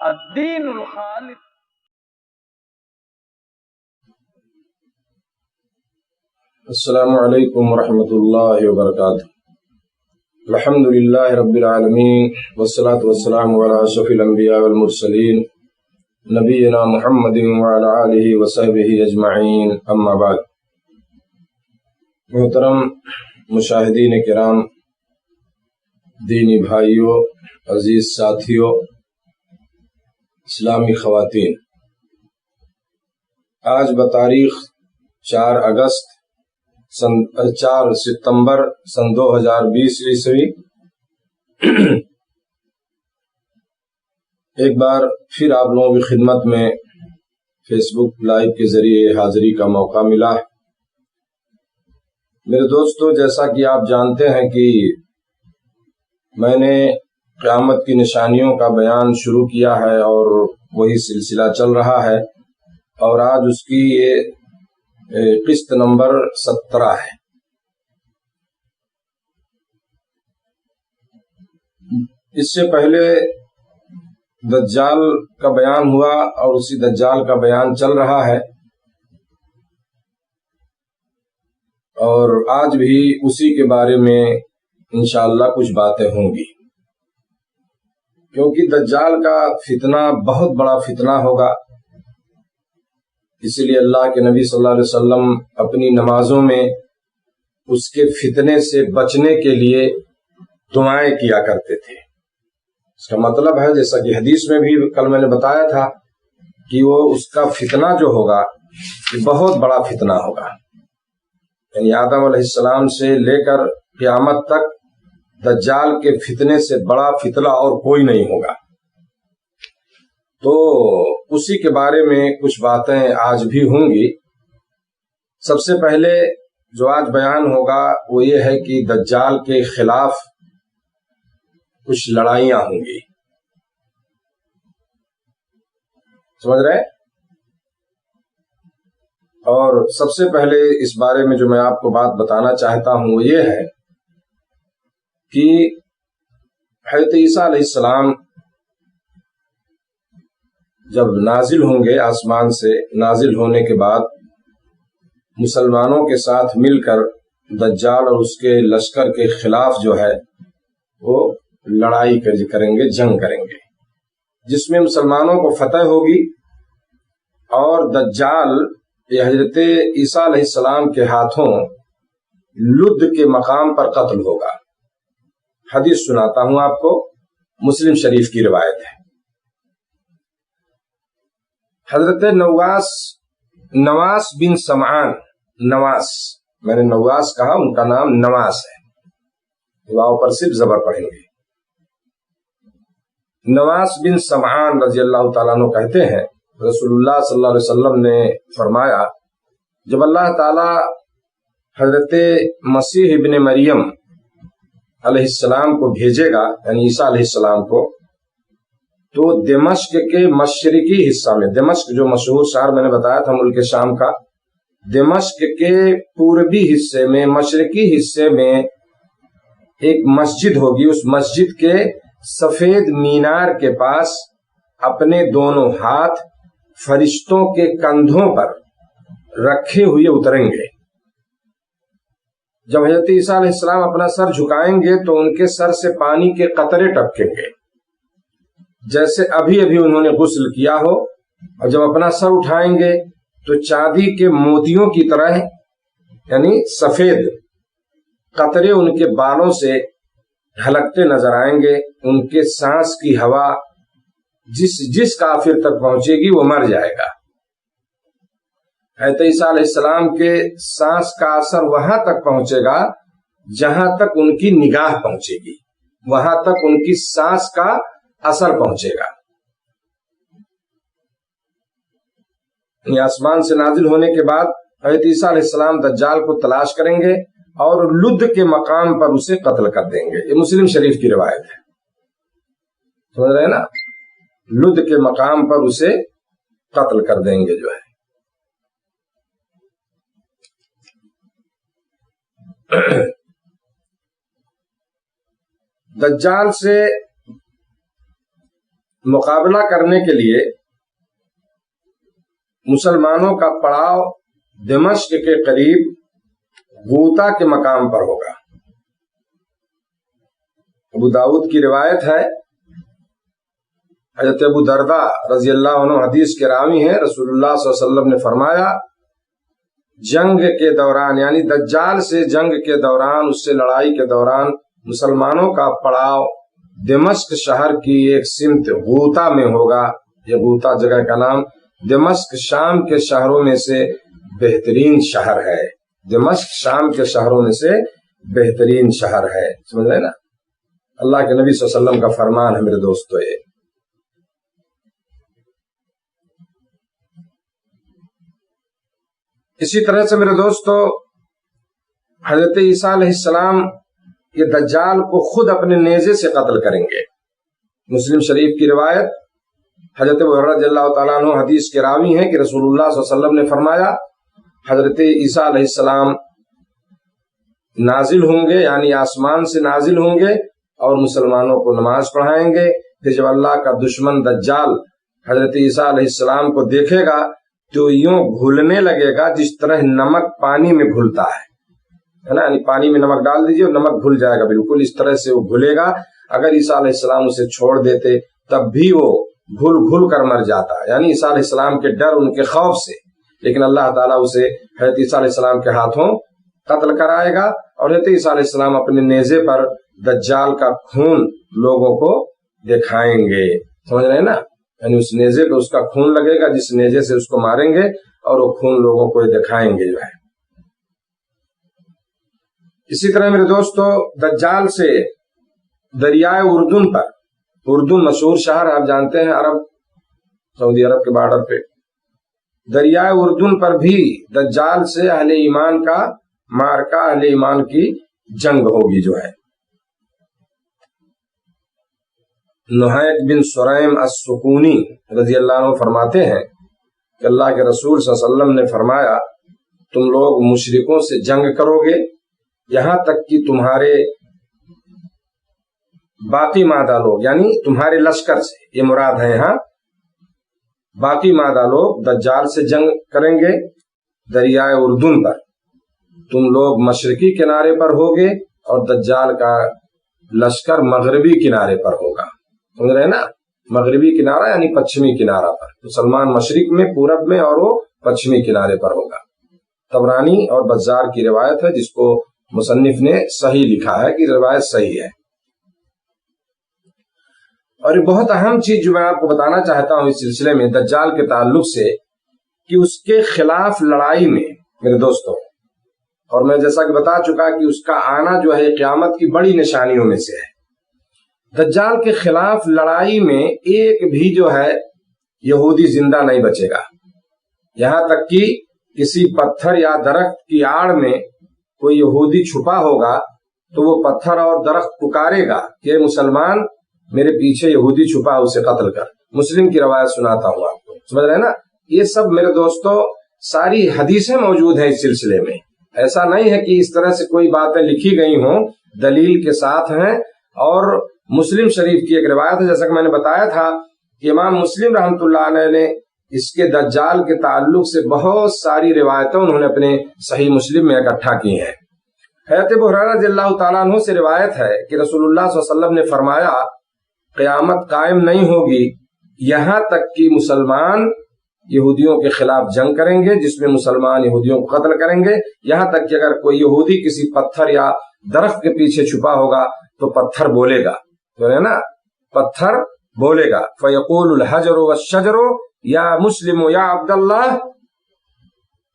الدین الخالص. السلام علیکم ورحمۃ اللہ وبرکاتہ. الحمد للہ رب العالمین والصلاة والسلام علی اشرف الانبیاء والمرسلین نبینا محمد وعلی آلہ وصحبہ اجمعین، اما بعد. محترم مشاہدین کرام، دینی بھائیوں، عزیز ساتھیوں، اسلامی خواتین، آج بتاریخ 4 ستمبر سن 2020 عیسوی ایک بار پھر آپ لوگوں کی خدمت میں فیس بک لائیو کے ذریعے حاضری کا موقع ملا. میرے دوستو، جیسا کہ آپ جانتے ہیں کہ میں نے قیامت کی نشانیوں کا بیان شروع کیا ہے اور وہی سلسلہ چل رہا ہے، اور آج اس کی یہ قسط نمبر 17 ہے. اس سے پہلے دجال کا بیان ہوا اور اسی دجال کا بیان چل رہا ہے، اور آج بھی اسی کے بارے میں انشاءاللہ کچھ باتیں ہوں گی، کیونکہ دجال کا فتنہ بہت بڑا فتنہ ہوگا. اسی لیے اللہ کے نبی صلی اللہ علیہ وسلم اپنی نمازوں میں اس کے فتنے سے بچنے کے لیے دعائیں کیا کرتے تھے. اس کا مطلب ہے، جیسا کہ حدیث میں بھی کل میں نے بتایا تھا، کہ وہ اس کا فتنہ جو ہوگا یہ بہت بڑا فتنہ ہوگا. یعنی آدم علیہ السلام سے لے کر قیامت تک دجال کے فتنے سے بڑا فتنہ اور کوئی نہیں ہوگا. تو اسی کے بارے میں کچھ باتیں آج بھی ہوں گی. سب سے پہلے جو آج بیان ہوگا وہ یہ ہے کہ دجال کے خلاف کچھ لڑائیاں ہوں گی. سمجھ رہے؟ اور سب سے پہلے اس بارے میں جو میں آپ کو بات بتانا چاہتا ہوں وہ یہ ہے کہ حضرت عیسیٰ علیہ السلام جب نازل ہوں گے، آسمان سے نازل ہونے کے بعد مسلمانوں کے ساتھ مل کر دجال اور اس کے لشکر کے خلاف جو ہے وہ لڑائی کریں گے، جنگ کریں گے، جس میں مسلمانوں کو فتح ہوگی، اور دجال یہ حضرت عیسیٰ علیہ السلام کے ہاتھوں لد کے مقام پر قتل ہوگا. حدیث سناتا ہوں آپ کو، مسلم شریف کی روایت ہے. حضرت نواس بن سمعان، نواس، میں نے نواس کہا، ان کا نام نواس ہے، واو پر صرف زبر پڑھیں گے. نواس بن سمعان رضی اللہ تعالیٰ عنہ کہتے ہیں، رسول اللہ صلی اللہ علیہ وسلم نے فرمایا، جب اللہ تعالیٰ حضرت مسیح ابن مریم علیہ السلام کو بھیجے گا، یعنی عیسیٰ علیہ السلام کو، تو دمشق کے مشرقی حصہ میں، دمشق جو مشہور شہر میں نے بتایا تھا ملک شام کا، دمشق کے پوربی حصے میں، مشرقی حصے میں ایک مسجد ہوگی. اس مسجد کے سفید مینار کے پاس اپنے دونوں ہاتھ فرشتوں کے کندھوں پر رکھے ہوئے اتریں گے. جب حضرت عیسیٰ علیہ السلام اپنا سر جھکائیں گے تو ان کے سر سے پانی کے قطرے ٹپکیں گے، جیسے ابھی ابھی انہوں نے غسل کیا ہو. اور جب اپنا سر اٹھائیں گے تو چاندی کے موتیوں کی طرح، یعنی سفید قطرے ان کے بالوں سے ڈھلکتے نظر آئیں گے. ان کے سانس کی ہوا جس کافر تک پہنچے گی وہ مر جائے گا. حضرت عیسیٰ علیہ السلام کے سانس کا اثر وہاں تک پہنچے گا جہاں تک ان کی نگاہ پہنچے گی، وہاں تک ان کی سانس کا اثر پہنچے گا. یہ آسمان سے نازل ہونے کے بعد حضرت عیسیٰ علیہ السلام دجال کو تلاش کریں گے اور لد کے مقام پر اسے قتل کر دیں گے. یہ مسلم شریف کی روایت ہے، سمجھ رہے ہیں نا؟ لد کے مقام پر اسے قتل کر دیں گے جو ہے. دجال سے مقابلہ کرنے کے لیے مسلمانوں کا پڑاؤ دمشق کے قریب غوطہ کے مقام پر ہوگا۔ ابو داؤد کی روایت ہے، حضرت ابو درداء رضی اللہ عنہ حدیث کے راوی ہیں، رسول اللہ صلی اللہ علیہ وسلم نے فرمایا جنگ کے دوران، یعنی دجال سے جنگ کے دوران، اس سے لڑائی کے دوران مسلمانوں کا پڑاؤ دمشق شہر کی ایک سمت غوطہ میں ہوگا۔ یہ غوطہ جگہ کا نام، دمشق شام کے شہروں میں سے بہترین شہر ہے۔ دمشق شام کے شہروں میں سے بہترین شہر ہے، سمجھ رہے نا؟ اللہ کے نبی صلی اللہ علیہ وسلم کا فرمان ہے میرے دوستو۔ یہ اسی طرح سے میرے دوستو حضرت عیسیٰ علیہ السلام یہ دجال کو خود اپنے نیزے سے قتل کریں گے۔ مسلم شریف کی روایت، حضرت ابو ہریرہ رضی اللہ تعالیٰ عنہ حدیث کے راوی ہیں کہ رسول اللہ صلی اللہ علیہ وسلم نے فرمایا حضرت عیسیٰ علیہ السلام نازل ہوں گے، یعنی آسمان سے نازل ہوں گے اور مسلمانوں کو نماز پڑھائیں گے۔ پھر جب اللہ کا دشمن دجال حضرت عیسیٰ علیہ السلام کو دیکھے گا تو یوں گھلنے لگے گا جس طرح نمک پانی میں گھلتا ہے نا، یعنی پانی میں نمک ڈال دیجئے اور نمک گھل جائے گا، بالکل اس طرح سے وہ گھلے گا۔ اگر عیسیٰ علیہ السلام اسے چھوڑ دیتے تب بھی وہ گھل گھل کر مر جاتا، یعنی عیسیٰ علیہ السلام کے ڈر، ان کے خوف سے، لیکن اللہ تعالیٰ اسے حضرت عیسیٰ علیہ السلام کے ہاتھوں قتل کرائے گا، اور حضرت عیسیٰ علیہ السلام اپنے نیزے پر دجال کا خون لوگوں کو دکھائیں گے، سمجھ رہے ہیں نا؟ یعنی اس نیزے پہ اس کا خون لگے گا، جس نیزے سے اس کو ماریں گے، اور وہ خون لوگوں کو دکھائیں گے جو ہے۔ اسی طرح میرے دوستو دجال سے دریائے اردن پر، اردن مشہور شہر آپ جانتے ہیں، عرب، سعودی عرب کے بارڈر پہ، دریائے اردن پر بھی دجال سے اہل ایمان کا مارکا، اہل ایمان کی جنگ ہوگی جو ہے۔ نحیق بن سریم السکونی رضی اللہ عنہ فرماتے ہیں کہ اللہ کے رسول صلی اللہ علیہ وسلم نے فرمایا تم لوگ مشرکوں سے جنگ کرو گے یہاں تک کہ تمہارے باقی مادہ لوگ، یعنی تمہارے لشکر سے، یہ مراد ہے یہاں، باقی مادہ لوگ دجال سے جنگ کریں گے دریائے اردن پر، تم لوگ مشرقی کنارے پر ہوگے اور دجال کا لشکر مغربی کنارے پر ہوگا، سمجھ رہے ہیں نا؟ مغربی کنارہ یعنی پچھمی کنارہ پر، مسلمان مشرق میں، پورب میں، اور وہ پچھمی کنارے پر ہوگا۔ طبرانی اور بزار کی روایت ہے جس کو مصنف نے صحیح لکھا ہے کہ روایت صحیح ہے۔ اور یہ بہت اہم چیز جو میں آپ کو بتانا چاہتا ہوں اس سلسلے میں دجال کے تعلق سے، کہ اس کے خلاف لڑائی میں میرے دوستوں، اور میں جیسا کہ بتا چکا کہ اس کا آنا جو ہے قیامت کی بڑی نشانیوں میں سے ہے، دجال کے خلاف لڑائی میں ایک بھی جو ہے یہودی زندہ نہیں بچے گا، یہاں تک کہ کسی پتھر یا درخت کی آڑ میں کوئی یہودی چھپا ہوگا تو وہ پتھر اور درخت پکارے گا کہ مسلمان میرے پیچھے یہودی چھپا، اسے قتل کر۔ مسلم کی روایت سناتا ہوں آپ کو، سمجھ رہے ہیں نا؟ یہ سب میرے دوستو ساری حدیثیں موجود ہیں اس سلسلے میں، ایسا نہیں ہے کہ اس طرح سے کوئی باتیں لکھی گئی ہوں، دلیل کے ساتھ ہیں۔ اور مسلم شریف کی ایک روایت ہے، جیسا کہ میں نے بتایا تھا کہ امام مسلم رحمۃ اللہ علیہ نے اس کے دجال کے تعلق سے بہت ساری روایتیں انہوں نے اپنے صحیح مسلم میں اکٹھا کی ہیں۔ حضرت ابو ہریرہ رضی اللہ تعالیٰ عنہ سے روایت ہے کہ رسول اللہ صلی اللہ علیہ وسلم نے فرمایا قیامت قائم نہیں ہوگی یہاں تک کہ مسلمان یہودیوں کے خلاف جنگ کریں گے، جس میں مسلمان یہودیوں کو قتل کریں گے، یہاں تک کہ اگر کوئی یہودی کسی پتھر یا درخت کے پیچھے چھپا ہوگا تو پتھر بولے گا، جو ہے نا، پتھر بولے گا، فَيَقُولُ الْحَجَرُ وَالشَّجَرُ یا مسلم یا عبداللہ،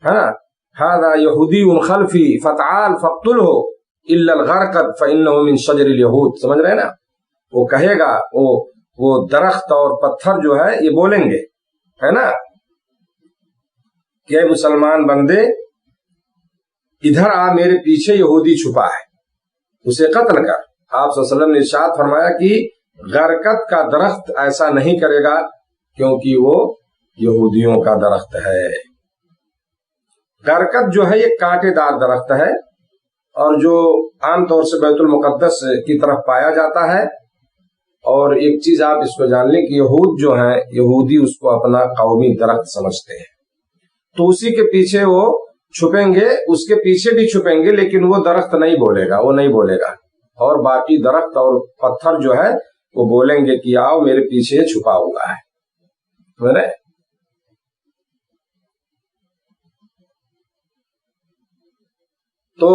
ہے نا، هذا یہودی خلفی فتعال فاقتلہ الا الغرقد فإنه من شجر اليہود، سمجھ رہے ہیں نا؟ وہ کہے گا، وہ درخت اور پتھر جو ہے یہ بولیں گے، ہے نا، کہ مسلمان بندے ادھر آ، میرے پیچھے یہودی چھپا ہے، اسے قتل کر۔ آپ صلی اللہ علیہ وسلم نے ارشاد فرمایا کہ غرقد کا درخت ایسا نہیں کرے گا کیونکہ وہ یہودیوں کا درخت ہے۔ غرقد جو ہے یہ کانٹے دار درخت ہے اور جو عام طور سے بیت المقدس کی طرف پایا جاتا ہے، اور ایک چیز آپ اس کو جان لیں کہ یہود جو ہیں، یہودی اس کو اپنا قومی درخت سمجھتے ہیں، تو اسی کے پیچھے وہ چھپیں گے، اس کے پیچھے بھی چھپیں گے، لیکن وہ درخت نہیں بولے گا، وہ نہیں بولے گا، اور باقی درخت اور پتھر جو ہے وہ بولیں گے کہ آؤ میرے پیچھے چھپا ہوا ہے۔ تو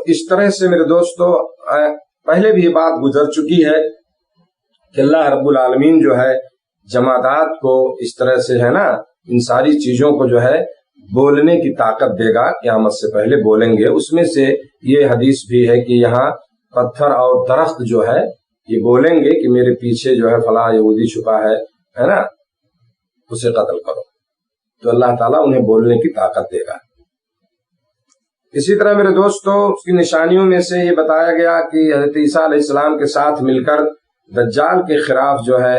اس طرح سے میرے دوستو پہلے بھی یہ بات گزر چکی ہے کہ اللہ رب العالمین جو ہے جمادات کو اس طرح سے ہے نا، ان ساری چیزوں کو جو ہے بولنے کی طاقت دے گا، قیامت سے پہلے بولیں گے۔ اس میں سے یہ حدیث بھی ہے کہ یہاں پتھر اور درخت جو ہے یہ بولیں گے کہ میرے پیچھے جو ہے فلاں یہودی چھپا ہے نا، اسے قتل کرو، تو اللہ تعالیٰ انہیں بولنے کی طاقت دے گا۔ اسی طرح میرے دوستو اس کی نشانیوں میں سے یہ بتایا گیا کہ حضرت عیسیٰ علیہ السلام کے ساتھ مل کر دجال کے خلاف جو ہے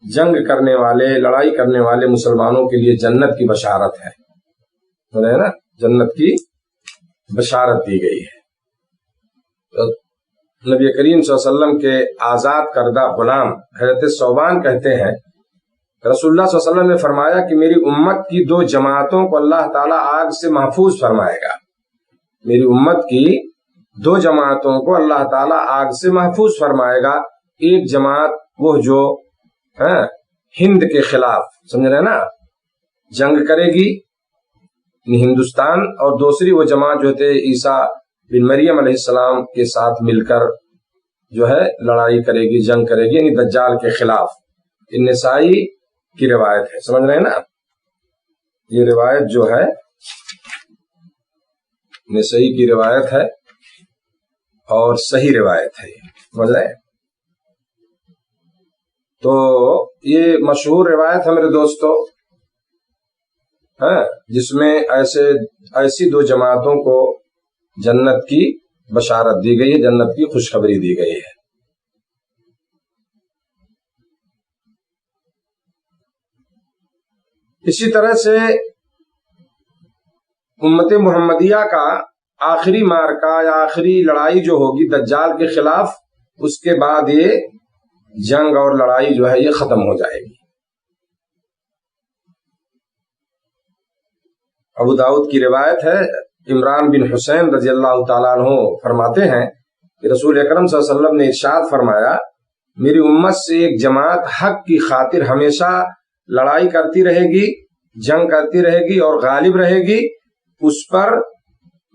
جنگ کرنے والے، لڑائی کرنے والے مسلمانوں کے لیے جنت کی بشارت ہے نا، جنت کی بشارت دی گئی ہے۔ تو نبی کریم صلی اللہ علیہ وسلم کے آزاد کردہ غلام حضرت ثوبان کہتے ہیں رسول اللہ صلی اللہ علیہ وسلم نے فرمایا کہ میری امت کی 2 جماعتوں کو اللہ تعالیٰ آگ سے محفوظ فرمائے گا، میری امت کی 2 جماعتوں کو اللہ تعالیٰ آگ سے محفوظ فرمائے گا۔ ایک جماعت وہ جو ہند کے خلاف سمجھ رہے نا جنگ کرے گی ہندوستان، اور دوسری وہ جماعت جو تھے عیسیٰ بن مریم علیہ السلام کے ساتھ مل کر جو ہے لڑائی کرے گی، جنگ کرے گی، یعنی دجال کے خلاف۔ یہ نسائی کی روایت ہے، سمجھ رہے ہیں نا، یہ روایت جو ہے نسائی کی روایت ہے اور صحیح روایت ہے، سمجھ رہے ہیں۔ تو یہ مشہور روایت ہے میرے دوستو، جس میں ایسی 2 جماعتوں کو جنت کی بشارت دی گئی ہے، جنت کی خوشخبری دی گئی ہے۔ اسی طرح سے امت محمدیہ کا آخری مارکہ یا آخری لڑائی جو ہوگی دجال کے خلاف، اس کے بعد یہ جنگ اور لڑائی جو ہے یہ ختم ہو جائے گی۔ ابو داؤد کی روایت ہے، عمران بن حسین رضی اللہ تعالیٰ عنہ فرماتے ہیں کہ رسول اکرم صلی اللہ علیہ وسلم نے ارشاد فرمایا میری امت سے ایک جماعت حق کی خاطر ہمیشہ لڑائی کرتی رہے گی، جنگ کرتی رہے گی اور غالب رہے گی اس پر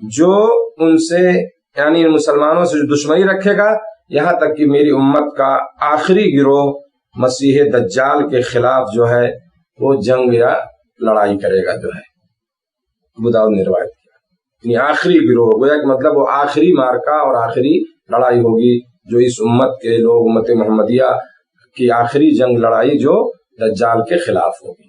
جو ان سے یعنی مسلمانوں سے جو دشمنی رکھے گا، یہاں تک کہ میری امت کا آخری گروہ مسیح دجال کے خلاف جو ہے وہ جنگ یا لڑائی کرے گا جو ہے۔ ابو داؤد نے روایت کیا، یعنی آخری گروہ، گویا کہ مطلب وہ آخری مارکہ اور آخری لڑائی ہوگی جو اس امت کے لوگ، امت محمدیہ کی آخری جنگ لڑائی جو دجال کے خلاف ہوگی۔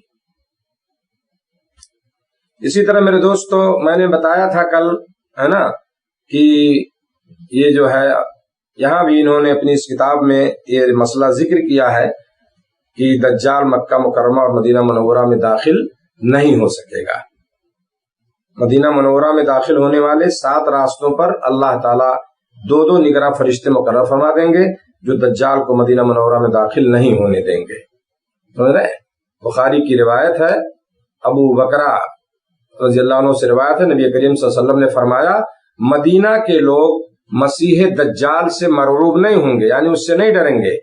اسی طرح میرے دوستو میں نے بتایا تھا کل ہے نا کہ یہ جو ہے یہاں بھی انہوں نے اپنی اس کتاب میں یہ مسئلہ ذکر کیا ہے کہ دجال مکہ مکرمہ اور مدینہ منورہ میں داخل نہیں ہو سکے گا۔ مدینہ منورہ میں داخل ہونے والے 7 راستوں پر اللہ تعالیٰ 2 نگراں فرشتے مقرر فرما دیں گے جو دجال کو مدینہ منورہ میں داخل نہیں ہونے دیں گے۔ سمجھ رہے؟ بخاری کی روایت ہے، ابو بکرہ رضی اللہ عنہ سے روایت ہے، نبی کریم صلی اللہ علیہ وسلم نے فرمایا مدینہ کے لوگ مسیح دجال سے مرعوب نہیں ہوں گے، یعنی اس سے نہیں ڈریں گے۔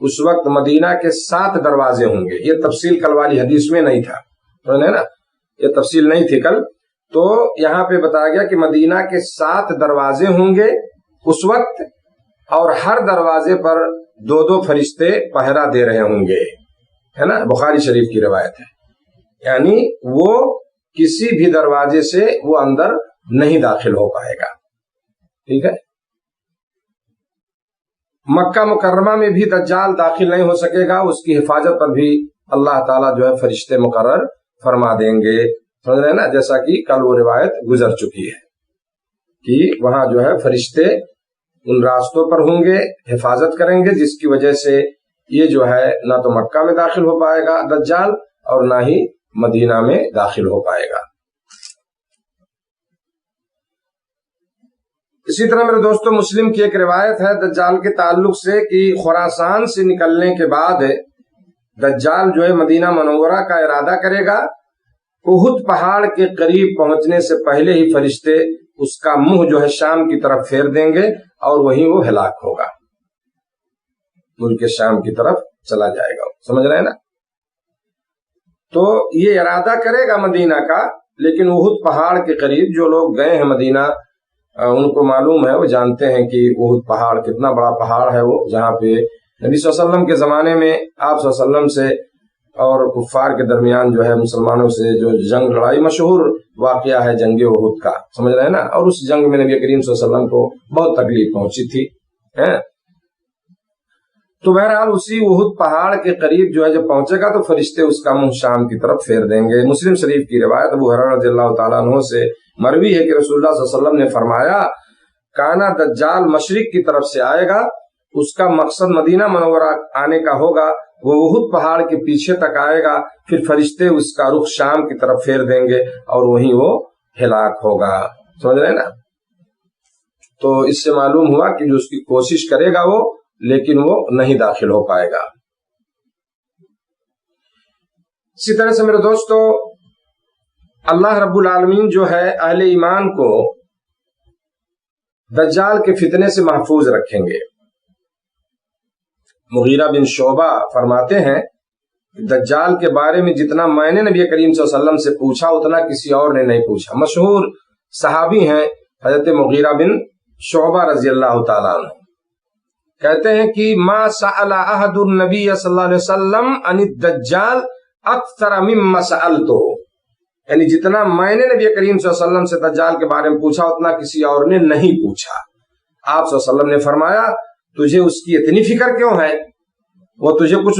اس وقت مدینہ کے 7 دروازے ہوں گے۔ یہ تفصیل کل والی حدیث میں نہیں تھا، سمجھ نا، یہ تفصیل نہیں تھی کل، تو یہاں پہ بتایا گیا کہ مدینہ کے 7 دروازے ہوں گے اس وقت، اور ہر دروازے پر 2 فرشتے پہرا دے رہے ہوں گے، ہے نا، بخاری شریف کی روایت ہے۔ یعنی وہ کسی بھی دروازے سے وہ اندر نہیں داخل ہو پائے گا، ٹھیک ہے۔ مکہ مکرمہ میں بھی دجال داخل نہیں ہو سکے گا، اس کی حفاظت پر بھی اللہ تعالیٰ جو ہے فرشتے مقرر فرما دیں گے، سمجھ رہے ہیں نا، جیسا کہ کل وہ روایت گزر چکی ہے کہ وہاں جو ہے فرشتے ان راستوں پر ہوں گے، حفاظت کریں گے، جس کی وجہ سے یہ جو ہے نہ تو مکہ میں داخل ہو پائے گا دجال اور نہ ہی مدینہ میں داخل ہو پائے گا۔ اسی طرح میرے دوستو مسلم کی ایک روایت ہے دجال کے تعلق سے کہ خراسان سے نکلنے کے بعد دجال جو ہے مدینہ منورہ کا ارادہ کرے گا، احد پہاڑ کے قریب پہنچنے سے پہلے ہی فرشتے اس کا منہ جو ہے شام کی طرف پھیر دیں گے اور وہیں وہ ہلاک ہوگا، ملک شام کی طرف چلا جائے گا، سمجھ رہے ہیں نا؟ تو یہ ارادہ کرے گا مدینہ کا، لیکن احد پہاڑ کے قریب جو لوگ گئے ہیں مدینہ ان کو معلوم ہے، وہ جانتے ہیں کہ احد پہاڑ کتنا بڑا پہاڑ ہے، وہ جہاں پہ نبی صلی اللہ علیہ وسلم کے زمانے میں آپ صلی اللہ علیہ وسلم سے اور کفار کے درمیان جو ہے مسلمانوں سے جو جنگ لڑائی مشہور واقعہ ہے جنگ احد کا، سمجھ رہے ہیں نا؟ اور اس جنگ میں نبی کریم صلی اللہ علیہ وسلم کو بہت تکلیف پہنچی تھی۔ تو بہرحال اسی احد پہاڑ کے قریب جو ہے جب پہنچے گا تو فرشتے اس کا منہ شام کی طرف پھیر دیں گے۔ مسلم شریف کی روایت ابو ہریرہ رضی اللہ تعالیٰ عنہ سے مروی ہے کہ رسول اللہ صلی اللہ علیہ وسلم نے فرمایا کانا دجال مشرق کی طرف سے آئے گا، اس کا مقصد مدینہ منورہ آنے کا ہوگا، وہ احد پہاڑ کے پیچھے تک آئے گا، پھر فرشتے اس کا رخ شام کی طرف پھیر دیں گے اور وہیں وہ ہلاک ہوگا، سمجھ رہے ہیں نا؟ تو اس سے معلوم ہوا کہ جو اس کی کوشش کرے گا وہ، لیکن وہ نہیں داخل ہو پائے گا۔ اسی طرح سے میرے دوستو اللہ رب العالمین جو ہے اہل ایمان کو دجال کے فتنے سے محفوظ رکھیں گے۔ مغیرہ بن شعبہ فرماتے ہیں دجال کے بارے میں جتنا میں نے نبی کریم صلی اللہ علیہ وسلم سے پوچھا اتنا کسی اور نے نہیں پوچھا۔ مشہور صحابی ہیں حضرت مغیرہ بن شعبہ رضی اللہ تعالیٰ عنہ، کہتے ہیں کہ ما سأل احد النبی صلی اللہ علیہ وسلم عن الدجال اکثر مما سألتو، یعنی جتنا میں نے نبی کریم صلی اللہ علیہ وسلم سے دجال کے بارے میں پوچھا اتنا کسی اور نے نہیں پوچھا۔ آپ صلی اللہ علیہ وسلم نے فرمایا تجھے اس کی اتنی فکر کیوں ہے، وہ تجھے کچھ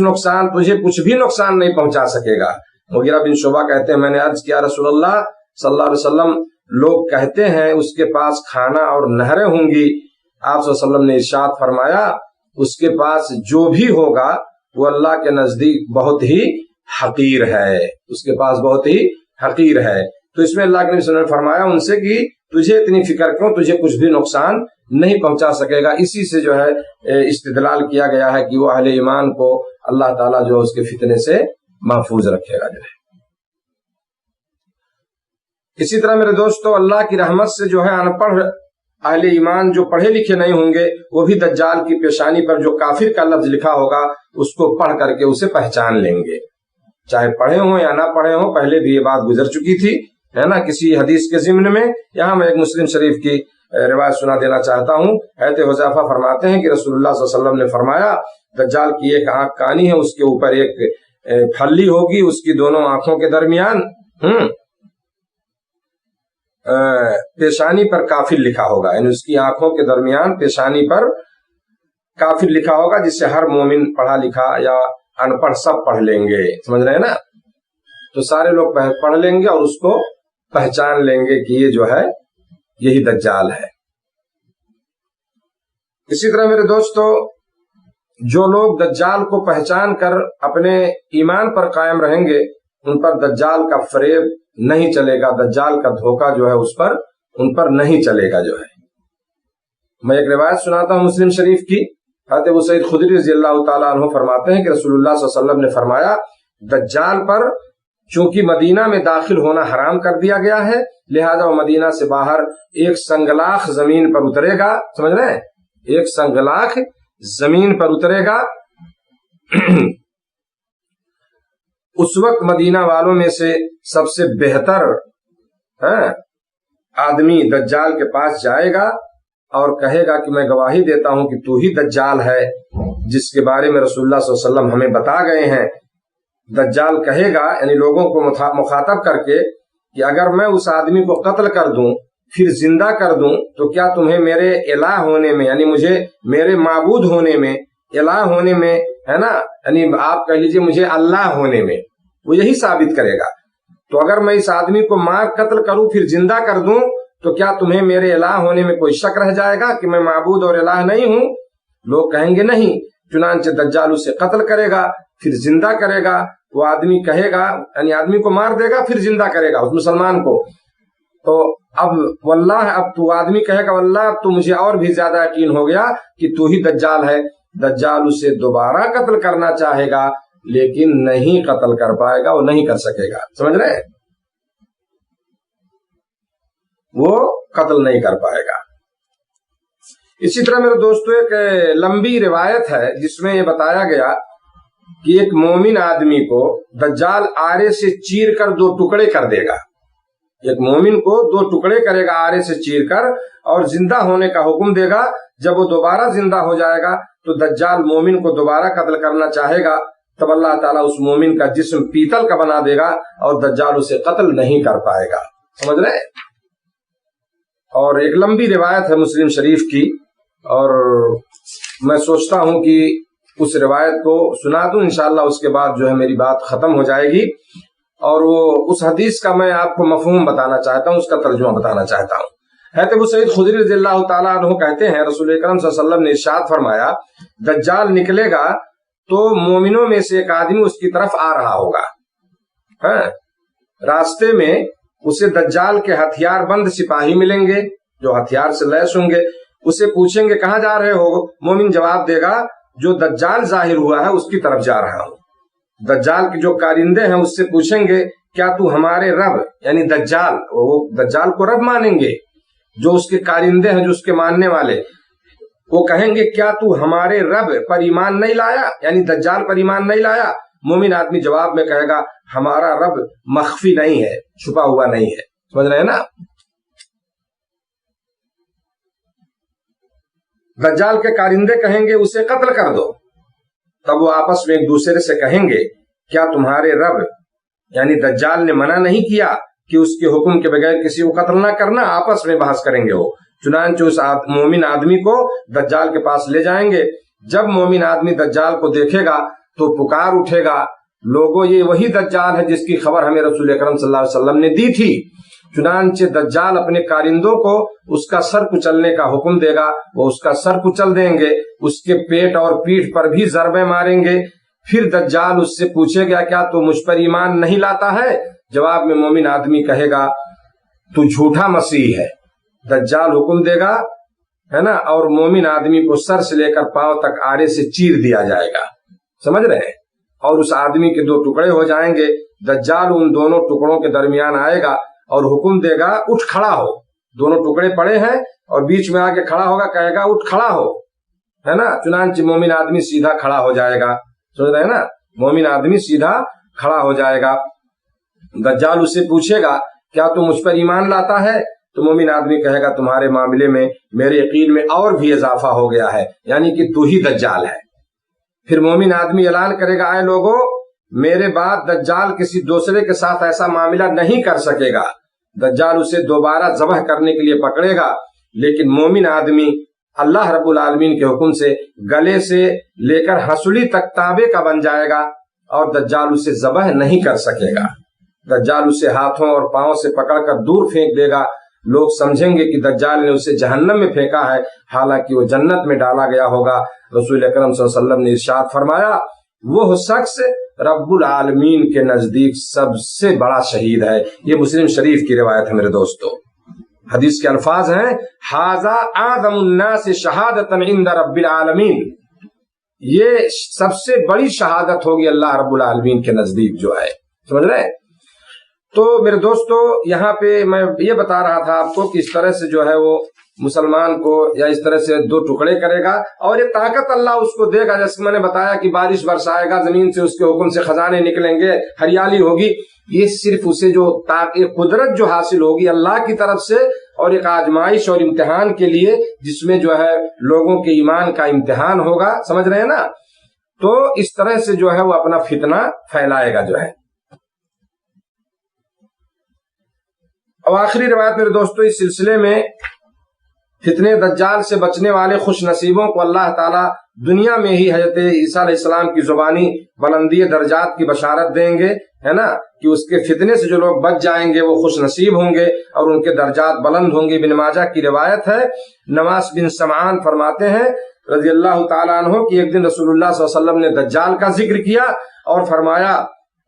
بھی نقصان نہیں پہنچا سکے گا۔ مغیرہ بن شعبہ کہتے ہیں میں نے عرض کیا رسول اللہ صلی اللہ علیہ وسلم لوگ کہتے ہیں اس کے پاس کھانا اور نہریں ہوں گی، آپ صلی اللہ علیہ وسلم نے ارشاد فرمایا اس کے پاس جو بھی ہوگا وہ اللہ کے نزدیک بہت ہی حقیر ہے، اس کے پاس بہت ہی حقیر ہے۔ تو اس میں اللہ کے نبی صلی اللہ علیہ وسلم نے فرمایا ان سے کہ تجھے اتنی فکر کیوں، تجھے کچھ بھی نقصان نہیں پہنچا سکے گا۔ اسی سے جو ہے استدلال کیا گیا ہے کہ وہ اہل ایمان کو اللہ تعالیٰ جو اس کے فتنے سے محفوظ رکھے گا۔ جو ہے اسی طرح میرے دوستو اللہ کی رحمت سے جو ہے ان پڑھ اہل ایمان جو پڑھے لکھے نہیں ہوں گے وہ بھی دجال کی پیشانی پر جو کافر کا لفظ لکھا ہوگا اس کو پڑھ کر کے اسے پہچان لیں گے، چاہے پڑھے ہوں یا نہ پڑھے ہوں۔ پہلے بھی یہ بات گزر چکی تھی ہے نا کسی حدیث کے ضمن میں۔ یہاں میں ایک مسلم شریف کی روایت سنا دینا چاہتا ہوں۔ حضرت حذیفہ فرماتے ہیں کہ رسول اللہ صلی اللہ علیہ وسلم نے فرمایا دجال کی ایک آنکھ کانی ہے، اس کے اوپر ایک پھلی ہوگی، اس کی دونوں آنکھوں کے درمیان پیشانی پر کافر لکھا ہوگا، یعنی اس کی آنکھوں کے درمیان پیشانی پر کافر لکھا ہوگا، جس سے ہر مومن پڑھا لکھا یا ان پڑھ سب پڑھ لیں گے، سمجھ رہے ہیں نا؟ تو سارے لوگ پڑھ لیں گے اور اس کو پہچان لیں گے کہ یہ جو ہے یہی دجال ہے۔ اسی طرح میرے دوستو جو لوگ دجال کو پہچان کر اپنے ایمان پر قائم رہیں گے ان پر دجال کا فریب نہیں چلے گا، دجال کا دھوکہ جو ہے اس پر ان پر نہیں چلے گا۔ جو ہے میں ایک روایت سناتا ہوں مسلم شریف کی۔ حضرت ابو سعید خدری رضی اللہ تعالیٰ عنہ فرماتے ہیں کہ رسول اللہ صلی اللہ علیہ وسلم نے فرمایا دجال پر چونکہ مدینہ میں داخل ہونا حرام کر دیا گیا ہے لہذا وہ مدینہ سے باہر ایک سنگلاخ زمین پر اترے گا، سمجھ رہے ہیں؟ ایک سنگلاخ زمین پر اترے گا۔ اس وقت مدینہ والوں میں سے سب سے بہتر آدمی دجال کے پاس جائے گا اور کہے گا کہ میں گواہی دیتا ہوں کہ تو ہی دجال ہے جس کے بارے میں رسول اللہ صلی اللہ علیہ وسلم ہمیں بتا گئے ہیں۔ دجال کہے گا یعنی لوگوں کو مخاطب کر کے کہ اگر میں اس آدمی کو قتل کر دوں پھر زندہ کر دوں تو کیا تمہیں میرے الہ ہونے میں یعنی مجھے میرے معبود ہونے میں، الہ ہونے میں ہے نا، یعنی آپ کہہ لیجئے مجھے اللہ ہونے میں، وہ یہی ثابت کرے گا۔ تو اگر میں اس آدمی کو مار قتل کروں پھر زندہ کر دوں تو کیا تمہیں میرے الہ ہونے میں کوئی شک رہ جائے گا کہ میں معبود اور الہ نہیں ہوں؟ لوگ کہیں گے نہیں۔ چنانچہ دجال اسے قتل کرے گا پھر زندہ کرے گا، وہ آدمی کہے گا یعنی آدمی کو مار دے گا پھر زندہ کرے گا اس مسلمان کو، تو اب واللہ، اب تو آدمی کہے گا واللہ اب تو مجھے اور بھی زیادہ یقین ہو گیا کہ تو ہی دجال ہے. دجال اسے دوبارہ قتل کرنا چاہے گا لیکن نہیں قتل کر پائے گا، وہ نہیں کر سکے گا. سمجھ رہے ہیں؟ وہ قتل نہیں کر پائے گا. اسی طرح میرے دوستو ایک لمبی روایت ہے جس میں یہ بتایا گیا کہ ایک مومن آدمی کو دجال آرے سے چیر کر 2 ٹکڑے کر دے گا. ایک مومن کو 2 ٹکڑے کرے گا آرے سے چیر کر اور زندہ ہونے کا حکم دے گا. جب وہ دوبارہ زندہ ہو جائے گا تو دجال مومن کو دوبارہ قتل کرنا چاہے گا، تب اللہ تعالیٰ اس مومن کا جسم پیتل کا بنا دے گا اور دجال اسے قتل نہیں کر پائے گا. سمجھ رہے؟ اور ایک لمبی روایت ہے مسلم شریف کی، اور میں سوچتا ہوں کہ اس روایت کو سنا دوں انشاءاللہ، اس کے بعد جو ہے میری بات ختم ہو جائے گی. اور وہ اس حدیث کا میں آپ کو مفہوم بتانا چاہتا ہوں، اس کا ترجمہ بتانا چاہتا ہوں. حضرت ابو سعید خدری رضی اللہ تعالیٰ عنہ کہتے ہیں رسول اکرم صلی اللہ علیہ وسلم نے ارشاد فرمایا دجال نکلے گا تو مومنوں میں سے ایک آدمی اس کی طرف آ رہا ہوگا. راستے میں اسے دجال کے ہتھیار بند سپاہی ملیں گے جو ہتھیار سے لیس ہوں گے. اسے پوچھیں گے کہاں جا رہے ہو؟ مومن جواب دے گا جو دجال ظاہر ہوا ہے اس کی طرف جا رہا ہوں. دجال کے جو کارندے ہیں اس سے پوچھیں گے کیا تو ہمارے رب، یعنی دجال، وہ دجال کو رب مانیں گے. جو اس کے کارندے ہیں، جو اس کے ماننے والے، وہ کہیں گے کیا تو ہمارے رب پر ایمان نہیں لایا، یعنی دجال پر ایمان نہیں لایا. مومن آدمی جواب میں کہے گا ہمارا رب مخفی نہیں ہے، چھپا ہوا نہیں ہے. سمجھ رہے ہیں نا؟ دجال کے کارندے کہیں گے اسے قتل کر دو. تب وہ آپس میں ایک دوسرے سے کہیں گے کیا تمہارے رب، یعنی دجال نے منع نہیں کیا کہ اس کے حکم کے بغیر کسی کو قتل نہ کرنا؟ آپس میں بحث کریں گے وہ. چنانچہ اس مومن آدمی کو دجال کے پاس لے جائیں گے. جب مومن آدمی دجال کو دیکھے گا تو پکار اٹھے گا لوگوں یہ وہی دجال ہے جس کی خبر ہمیں رسول اکرم صلی اللہ علیہ وسلم نے دی تھی. چنانچہ دجال اپنے کارندوں کو اس کا سر کچلنے کا حکم دے گا، وہ اس کا سر کچل دیں گے، اس کے پیٹ اور پیٹھ پر بھی ضربیں ماریں گے. پھر دجال اس سے پوچھے گا کیا تو مجھ پر ایمان نہیں لاتا ہے؟ جواب میں مومن آدمی کہے گا تو جھوٹا مسیح ہے. دجال حکم دے گا، ہے نا، اور مومن آدمی کو سر سے لے کر پاؤں تک آرے سے چیر دیا جائے گا. سمجھ رہے ہیں؟ اور اس آدمی کے 2 ٹکڑے ہو جائیں گے. دجال ان دونوں ٹکڑوں کے درمیان آئے گا اور حکم دے گا اٹھ کھڑا ہو. دونوں ٹکڑے پڑے ہیں اور بیچ میں آ کے کھڑا ہوگا، کہے گا اٹھ کھڑا ہو، ہے نا. چنانچہ مومن آدمی سیدھا کھڑا ہو جائے گا. سمجھ رہے ہیں نا؟ مومن آدمی سیدھا کھڑا ہو جائے گا. دجال اسے پوچھے گا کیا تو مجھ پر ایمان لاتا ہے؟ تو مومن آدمی کہے گا تمہارے معاملے میں میرے یقین میں اور بھی اضافہ ہو گیا ہے، یعنی کہ تو ہی دجال ہے. پھر مومن آدمی اعلان کرے گا اے لوگوں، میرے بعد دجال کسی دوسرے کے ساتھ ایسا معاملہ نہیں کر سکے گا. دجال اسے دوبارہ ذبح کرنے کے لیے پکڑے گا، لیکن مومن آدمی اللہ رب العالمین کے حکم سے گلے سے لے کر ہنسلی تک تابع کا بن جائے گا اور دجال اسے ذبح نہیں کر سکے گا. دجال اسے ہاتھوں اور پاؤں سے پکڑ کر دور پھینک دے گا. لوگ سمجھیں گے کہ دجال نے اسے جہنم میں پھینکا ہے، حالانکہ وہ جنت میں ڈالا گیا ہوگا. رسول اکرم صلی اللہ علیہ وسلم نے ارشاد فرمایا وہ شخص رب العالمین کے نزدیک سب سے بڑا شہید ہے. یہ مسلم شریف کی روایت ہے میرے دوستو. حدیث کے الفاظ ہیں ھذا اعظم الناس شہادۃ عند رب العالمین. یہ سب سے بڑی شہادت ہوگی اللہ رب العالمین کے نزدیک جو ہے. سمجھ رہے ہیں؟ تو میرے دوستو یہاں پہ میں یہ بتا رہا تھا آپ کو کہ اس طرح سے جو ہے وہ مسلمان کو یا اس طرح سے 2 ٹکڑے کرے گا اور یہ طاقت اللہ اس کو دے گا. جیسے میں نے بتایا کہ بارش برسائے گا، زمین سے اس کے حکم سے خزانے نکلیں گے، ہریالی ہوگی. یہ صرف اسے جو قدرت جو حاصل ہوگی اللہ کی طرف سے، اور ایک آزمائش اور امتحان کے لیے جس میں جو ہے لوگوں کے ایمان کا امتحان ہوگا. سمجھ رہے ہیں نا؟ تو اس طرح سے جو ہے وہ اپنا فتنہ پھیلائے گا جو ہے. اور آخری روایت میرے دوستو اس سلسلے میں فتنے دجال سے بچنے والے خوش نصیبوں کو اللہ تعالیٰ دنیا میں ہی حضرت عیسیٰ علیہ السلام کی زبانی بلندی درجات کی بشارت دیں گے، ہے نا، کہ اس کے فتنے سے جو لوگ بچ جائیں گے وہ خوش نصیب ہوں گے اور ان کے درجات بلند ہوں گے. ابن ماجہ کی روایت ہے، نواس بن سمعان فرماتے ہیں رضی اللہ تعالیٰ عنہ کہ ایک دن رسول اللہ صلی اللہ علیہ وسلم نے دجال کا ذکر کیا اور فرمایا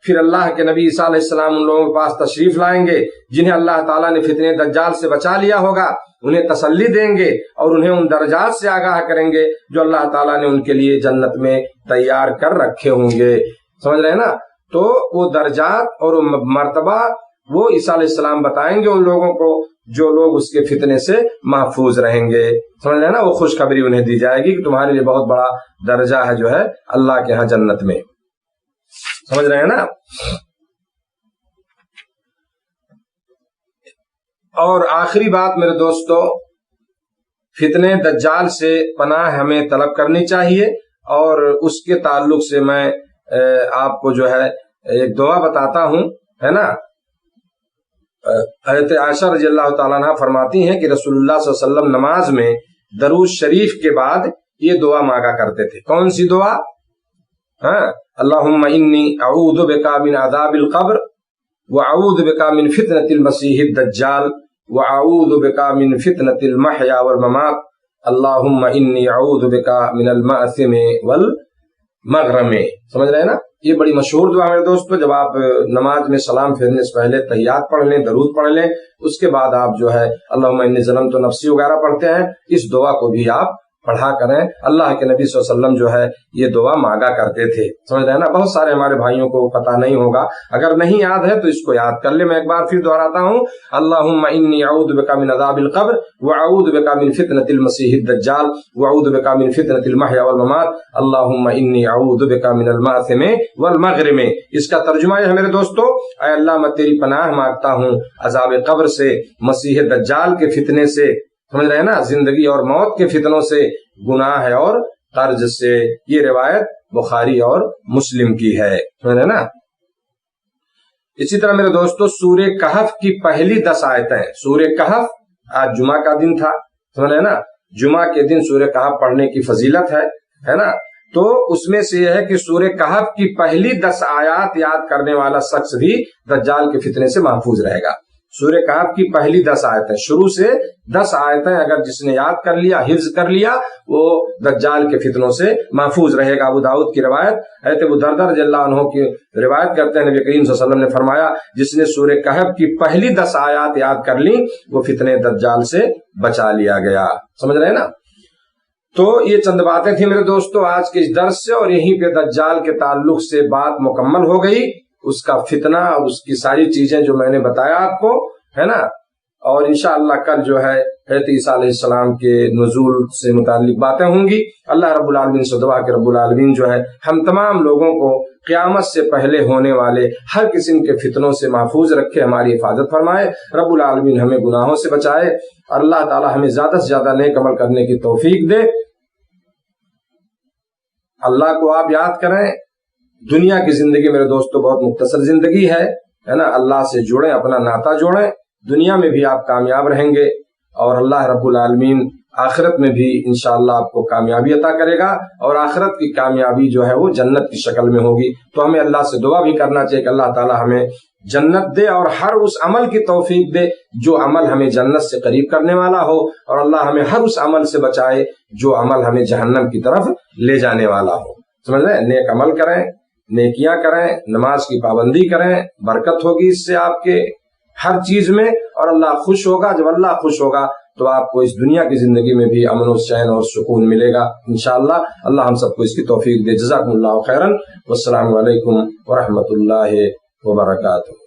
پھر اللہ کے نبی عیسیٰ علیہ السلام ان لوگوں کے پاس تشریف لائیں گے جنہیں اللہ تعالیٰ نے فتنہ دجال سے بچا لیا ہوگا، انہیں تسلی دیں گے اور انہیں ان درجات سے آگاہ کریں گے جو اللہ تعالیٰ نے ان کے لیے جنت میں تیار کر رکھے ہوں گے. سمجھ رہے ہیں نا؟ تو وہ درجات اور مرتبہ وہ عیسیٰ علیہ السلام بتائیں گے ان لوگوں کو جو لوگ اس کے فتنے سے محفوظ رہیں گے. سمجھ رہے ہیں نا؟ وہ خوشخبری انہیں دی جائے گی کہ تمہارے لیے بہت بڑا درجہ ہے جو ہے اللہ کے ہاں جنت میں. سمجھ رہے ہیں نا؟ اور آخری بات میرے دوستو، فتنے دجال سے پناہ ہمیں طلب کرنی چاہیے، اور اس کے تعلق سے میں آپ کو جو ہے ایک دعا بتاتا ہوں، ہے نا. حضرت عائشہ رضی اللہ تعالیٰ عنہ فرماتی ہیں کہ رسول اللہ صلی اللہ علیہ وسلم نماز میں درود شریف کے بعد یہ دعا مانگا کرتے تھے. کون سی دعا؟ اللہم انی اعوذ بک من عذاب القبر واعوذ بک من فتنة المسیح الدجال واعوذ بک من فتنة المحیا والممات اللہم انی اعوذ بک من المأثم والمغرم. سمجھ رہے ہیں نا؟ یہ بڑی مشہور دعا میرے دوستو. جب آپ نماز میں سلام پھیرنے سے پہلے تحیات پڑھ لیں، درود پڑھ لیں، اس کے بعد آپ جو ہے اللہم انی ظلمت نفسی وغیرہ پڑھتے ہیں، اس دعا کو بھی آپ پڑھا کریں. اللہ کے نبی صلی اللہ علیہ وسلم جو ہے یہ دعا مانگا کرتے تھے. سمجھ رہے ہیں نا؟ بہت سارے ہمارے بھائیوں کو پتہ نہیں ہوگا، اگر نہیں یاد ہے تو اس کو یاد کر لیں. میں ایک بار پھر دہراتا ہوں، اللہم انی اعوذ بک من عذاب القبر واعوذ بک من فتنة المسیح الدجال واعوذ بک من فتنة المحیا والممات اللہم انی اعوذ بک من المأثم والمغرم. اس کا ترجمہ یہ ہے میرے دوستو، اے اللہ میں تیری پناہ مانگتا ہوں عذاب قبر سے، مسیح دجال کے فتنے سے، سمجھ رہے ہیں نا، زندگی اور موت کے فتنوں سے، گناہ ہے اور قرض سے. یہ روایت بخاری اور مسلم کی ہے. سمجھ رہے ہیں نا؟ اسی طرح میرے دوستو سورہ کہف کی پہلی 10 آیتیں، سورہ کہف، آج جمعہ کا دن تھا، سمجھ رہے ہیں نا، جمعہ کے دن سورہ کہف پڑھنے کی فضیلت ہے نا. تو اس میں سے یہ ہے کہ سورہ کہف کی پہلی 10 آیات یاد کرنے والا شخص بھی دجال کے فتنے سے محفوظ رہے گا. سورہ کہف کی پہلی 10 آیتیں، شروع سے 10 آیتیں اگر جس نے یاد کر لیا، حفظ کر لیا، وہ دجال کے فتنوں سے محفوظ رہے گا. ابو داؤد کی روایت، حضرت ابو دردہ رضی اللہ عنہ کی روایت کرتے ہیں، نبی کریم صلی اللہ علیہ وسلم نے فرمایا جس نے سورہ کہف کی پہلی 10 آیات یاد کر لی وہ فتنے دجال سے بچا لیا گیا. سمجھ رہے ہیں نا؟ تو یہ چند باتیں تھیں میرے دوستو آج کے اس درس سے، اور یہیں پہ دجال کے تعلق سے بات مکمل ہو گئی. اس کا فتنہ اور اس کی ساری چیزیں جو میں نے بتایا آپ کو، ہے نا. اور انشاءاللہ کل جو ہے حضرت عیسیٰ علیہ السلام کے نزول سے متعلق باتیں ہوں گی. اللہ رب العالمین سے دعا کہ رب العالمین جو ہے ہم تمام لوگوں کو قیامت سے پہلے ہونے والے ہر قسم کے فتنوں سے محفوظ رکھے، ہماری حفاظت فرمائے. رب العالمین ہمیں گناہوں سے بچائے، اللہ تعالی ہمیں زیادہ سے زیادہ نیک عمل کرنے کی توفیق دے. اللہ کو آپ یاد کریں. دنیا کی زندگی میرے دوستو بہت مختصر زندگی ہے نا. اللہ سے جڑیں، اپنا ناطہ جوڑیں، دنیا میں بھی آپ کامیاب رہیں گے، اور اللہ رب العالمین آخرت میں بھی انشاءاللہ آپ کو کامیابی عطا کرے گا، اور آخرت کی کامیابی جو ہے وہ جنت کی شکل میں ہوگی. تو ہمیں اللہ سے دعا بھی کرنا چاہیے کہ اللہ تعالی ہمیں جنت دے، اور ہر اس عمل کی توفیق دے جو عمل ہمیں جنت سے قریب کرنے والا ہو، اور اللہ ہمیں ہر اس عمل سے بچائے جو عمل ہمیں جہنم کی طرف لے جانے والا ہو. سمجھ رہے ہیں؟ نیک عمل کریں، نیکیاں کریں، نماز کی پابندی کریں، برکت ہوگی اس سے آپ کے ہر چیز میں، اور اللہ خوش ہوگا. جب اللہ خوش ہوگا تو آپ کو اس دنیا کی زندگی میں بھی امن و چین اور سکون ملے گا انشاءاللہ. اللہ ہم سب کو اس کی توفیق دے. جزاکم اللہ خیرا، والسلام علیکم ورحمۃ اللہ وبرکاتہ.